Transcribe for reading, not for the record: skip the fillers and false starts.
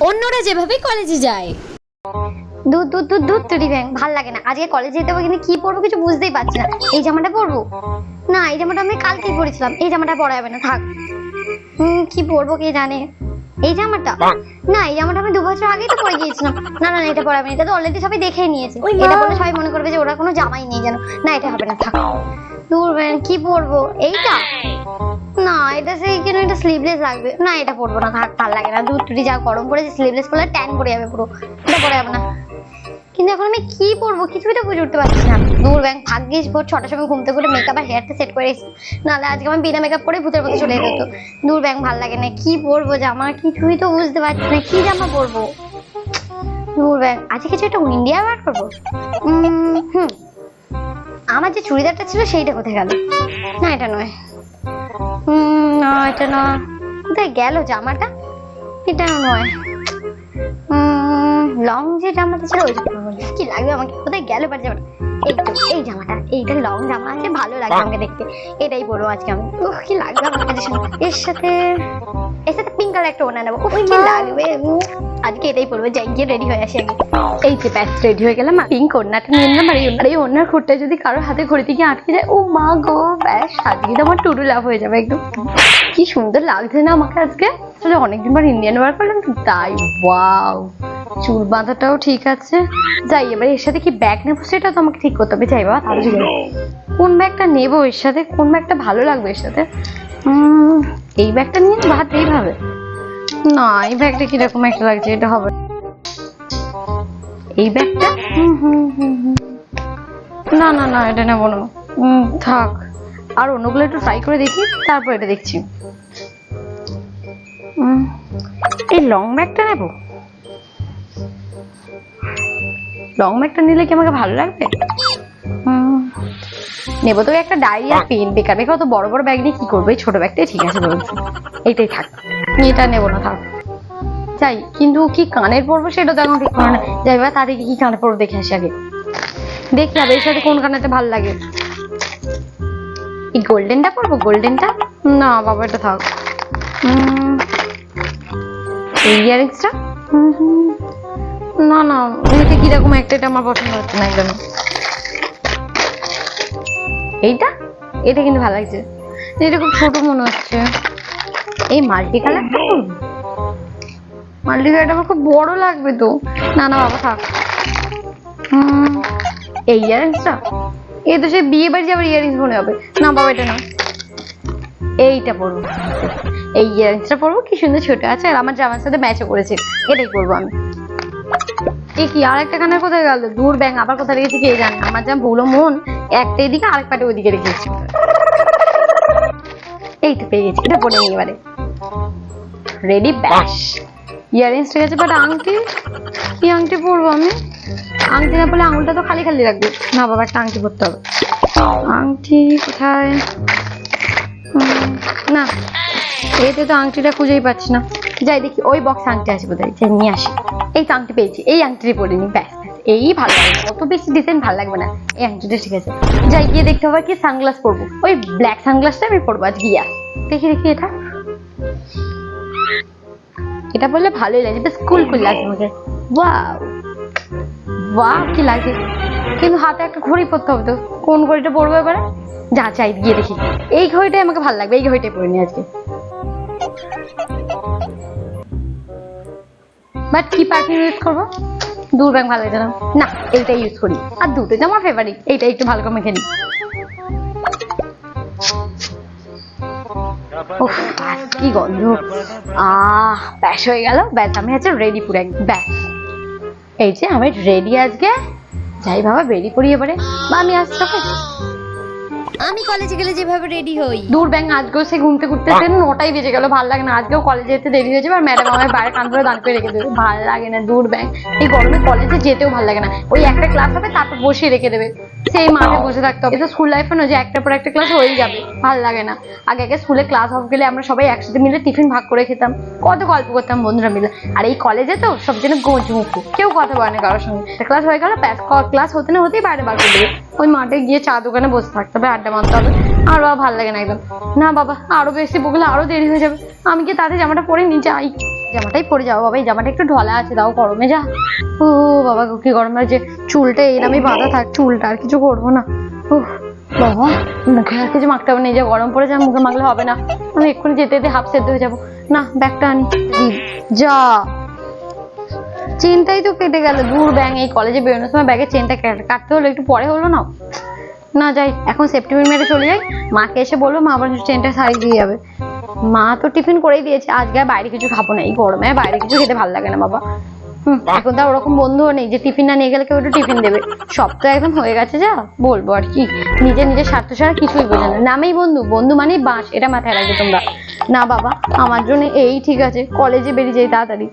অন্যরা যেভাবে কলেজে যায়। দূর দূর দূর দূর তুই ব্যাং, ভাল লাগে না। আজকে কলেজে যেতে হবে কিন্তু কি পরবো কিছু বুঝতেই পারছি না। এই জামাটা পরবো না, এই জামাটা আমি কালকেই পরেছিলাম, এই জামাটা পরা যাবে না, থাক। কি পরবো কে জানে। এই জামাটা না, এই জামাটা আমি 2 বছর আগেই তো পরে গিয়েছিলাম। না না এটা পরা যাবে না, এটা তো অলরেডি সবাই দেখেই নিয়েছে। এটা পরলে সবাই মনে করবে যে ওরা কোনো জামাই নেই যেন। না এটা হবে না, থাক। দূর ব্যাং, কি পরবো? এইটা না, এটা সেই কেন, এটা স্লিভলেস লাগবে না, এটা পরবো না, থাক, ভাল লাগে না। দূর তুই যা গরম পড়েছে, স্লিভলেস পরলে ট্যান পড়ে যাবে পুরো, এটা পরা যাবে না। কিন্তু এখন আমি কি পরবো কিছুই তো বুঝে উঠতে পারছি না। দূর ব্যাংক, ভাগ্যিস ভোর 6টার সময় ঘুমতে করে মেকআপ আর হেয়ারটা সেট করে এসেছি, নাহলে আজকে আমি বিনা মেকআপ করে ভূতের মতো চলে যেত। দূর ব্যাংক, ভাল লাগে না, কি পরবো জামা কিছুই তো বুঝতে পারছি না, কি জামা পরবো। দূর ব্যাংক, আজকে কিছু একটা ইন্ডিয়া বার করবো। আমার যে চুড়িদারটা ছিল সেইটা কোথায় গেল? না এটা নয়, না এটা না, কোথায় গেল জামাটা? এটা নয়। লং যে জামাটা ছিল ওই কি লাগবে আমাকে, কোথায় গেল পার জামাটা? এই তো এই জামাটা, এইটা লং জামা আছে, ভালো লাগবে আমাকে দেখতে, এটাই পরবো আজকে আমি। কি লাগবে আমার কাছে, এর সাথে পিঙ্ক কালার একটা ওড়না নেবো, কি লাগবে আজকে, এটাই পরবো। যাই গিয়ে রেডি হয়ে আসি আগে। এই যে ব্যাস রেডি হয়ে গেলাম, পিঙ্ক ওড়নাটা নিয়ে নিলাম। আর এই ওড়নার খুঁটটা যদি কারো হাতে ঘড়িতে গিয়ে আটকে যায়, ও মা গো, ব্যাস আজকে তো আমার টুটু লাভ হয়ে যাবে একদম। কি সুন্দর লাগছে না আমাকে আজকে, আসলে অনেকদিন পর ইন্ডিয়ান ওয়ার করলাম তো তাই। ওয়াও, চুল বাঁধাটাও ঠিক আছে। যাই এবার এর সাথে কি ব্যাগ নেবো সেটা তো আমাকে ঠিক করতে হবে। যাই বাবা তাহলে কোন ব্যাগটা নেবো এর সাথে, কোন ব্যাগটা ভালো লাগবে এর সাথে। এই ব্যাগটা নিয়ে ভাত এইভাবে, না এই ব্যাগটা কিরকম একটা লাগছে, এটা হবে এই ব্যাগটা। না না না এটা নেবো না, থাক। আর অন্যগুলো একটু ট্রাই করে দেখি, তারপর এটা দেখছি। এই লং ব্যাগটা নেবো, লং ব্যাগটা নিলে কি আমাকে ভালো লাগবে? নেবো তো একটা ডায়েরি আর পেন, বেকার বেকার অত বড় বড় ব্যাগ নিয়ে কি করবো, এই ছোট ব্যাগটাই ঠিক আছে বলছি, এইটাই থাক, এটা নেবো না, থাক। যাই, কিন্তু কি কানের পরবো সেটা তো এখন ঠিক করে না। যাই বা তার কি কানে পরবো দেখে আসি আগে, দেখি হবে এর সাথে কোন কানেতে ভালো লাগে। এই গোল্ডেনটা পরবো, গোল্ডেনটা না বাবা এটা থাক। এই ইয়ারিংসটা না না, এতে কিরকম একটা, এটা আমার পছন্দ হচ্ছে না একদম। এইটা, এটা কিন্তু ভালো লাগছে, এটা খুব ছোট মনে হচ্ছে। এই মাল্টি কালারটা, মাল্টি কালারটা আমার খুব বড় লাগবে তো, না না বাবা থাক। এই ইয়ারিংসটা, এই তো সে বিয়ে বাড়ি যাবার ইয়ারিংস মনে হবে, না বাবা এটা না, এইটা পরবো। এই ইয়ারিংসটা পরবো, কি সুন্দর ছোট আছে আর আমার জামার সাথে ম্যাচও করেছে, এটাই করবো আমি। এ কি আর একটা কানের কোথায় গেল? দূর ব্যাং, আবার কোথায় রেখেছি কে জানে, আমার যা ভুলো মন, একটা এদিকে আরেক পাটে ওইদিকে রেখেছি। এই তো পেয়ে গেছি, এটা পরে নিই এবারে, রেডি ব্যাস। ইয়ারিংস ঠিক আছে, বাট আংটি, কি আংটি পরবো আমি? আংটি না পরলে আঙুলটা তো খালি খালি লাগবে, না বাবা একটা আংটি পরতে হবে। আংটি কোথায়? না এতে তো আংটিটা খুঁজেই পাচ্ছি না। যাই দেখি ওই বক্স আংটি আছে বোধহয়, যাই নিয়ে আসি। এই তো আংটি পেয়েছি, এই আংটিটি পরে নি, ব্যাস এই ভালো লাগবে, অত বেশি ডিজাইন ভালো লাগবে না, এই আংটিটা ঠিক আছে। যাই গিয়ে দেখতে হবে কি সানগ্লাস পরবো, ওই ব্ল্যাক সানগ্লাসটা আমি পরবো আজ গিয়া। দেখি দেখি এটা, এটা বললে ভালোই লাগছে, বেশ কুল কুল লাগছে আমাকে। ওয়াও ওয়াও কি লাগছে, কিন্তু হাতে একটা ঘড়ি পরতে হবে তো, কোন ঘড়িটা পরবো এবারে? যা চাই গিয়ে দেখি, এই ঘড়িটাই আমাকে ভালো লাগবে, এই ঘড়িটাই পরে নি আজকে। বাট কি পারফিউম ইউজ করবো? দূর ব্যাং ভালো লাগছে না, না এইটাই ইউজ করি। আর দুটোই তো আমার ফেভারিট, এইটা একটু ভালো করে মেখে নিই। কি গন্ধ, ব্যাস হয়ে গেল, ব্যাস আমি আজকে রেডি পুরো ব্যাস। এই যে আমি রেডি আজকে, যাই বাবা বেরিয়ে পড়ি এবারে, বা আমি আসছি। আমি কলেজে গেলে যেভাবে রেডি হই। দূর ব্যাং, আজকেও সে ঘুমতে ঘুরতে 9টাই বেজে গেল, ভালো লাগে না। আজকেও কলেজে যেতে দেরি হয়ে যাবে আর ম্যাডাম আমার বাইরে কান ধরে দান করে রেখে দেবে, ভালো লাগে না। দূর ব্যাং, এই গরমে কলেজে যেতেও ভালো লাগে না, ওই একটা ক্লাস হবে তারপর বসিয়ে রেখে দেবে, সেই মাঠে বসে থাকতে হবে। এটা স্কুল লাইফে না যে একটার পর একটা ক্লাস হয়েই যাবে, ভালো লাগে না। আগে আগে স্কুলে ক্লাস অফ গেলে আমরা সবাই একসাথে মিলে টিফিন ভাগ করে খেতাম, কত গল্প করতাম বন্ধুরা মিলে। আর এই কলেজে তো সব যেন গোঁজমুখু, কেউ কথা বলে না কারোর সঙ্গে। ক্লাস হয়ে গেল, ক্লাস হতে না হতেই বাইরে বার করে দেবে, ওই মাঠে গিয়ে চা দোকানে বসে থাকতে হবে, আড্ডা মারতে হবে। আর বাবা ভালো লাগে না একদম, না বাবা আরো বেশি বকলে আরো দেরি হয়ে যাবে, আমি কি তাদের জামাটা পরে নিয়ে যাই। জামাটাই পরে যাবো বাবা, এই জামাটা একটু ঢলা আছে, তাও গরমে যা। ও বাবা কি গরম লাগছে, চুলটা এরমই বাঁধা থাক, চুলটা আর কিছু করবো না। ও বাবা, মুখে আর কিছু মাখতে হবে না, এই যে গরম পড়ে যায় মুখে মাখলে হবে না, আমি এক্ষুনি যেতে যেতে হাফ সেদ্ধ হয়ে যাবো। না ব্যাগটা আনি, যা চেনটাই তো কেটে গেল, দূর ব্যাং, এই কলেজে বেরোনোর সময় ব্যাগের চেনটা কাটতে হলো, একটু পরে হলো না। না যাই, এখন সেফটি পিন মেরে চলে যাই, মাকে এসে বলবো, মা আবার চেনটা সারিয়ে দিয়ে যাবে। মা তো টিফিন করেই দিয়েছে, আজকে আর বাইরে কিছু খাবো না, এই গরমে বাইরে কিছু খেতে ভালো লাগে না বাবা। এখন তো ওরকম বন্ধুও নেই যে টিফিন না নিয়ে গেলে কেউ একটু টিফিন দেবে, সব তো একদম হয়ে গেছে, যা বলবো আর কি, নিজের নিজের স্বার্থ ছাড়া কিছুই বোঝে না, নামেই বন্ধু, বন্ধু মানেই বাঁশ, এটা মাথায় রাখবে তোমরা। না বাবা, আমার জন্য এই ঠিক আছে, কলেজে বেরিয়ে যাই তাড়াতাড়ি।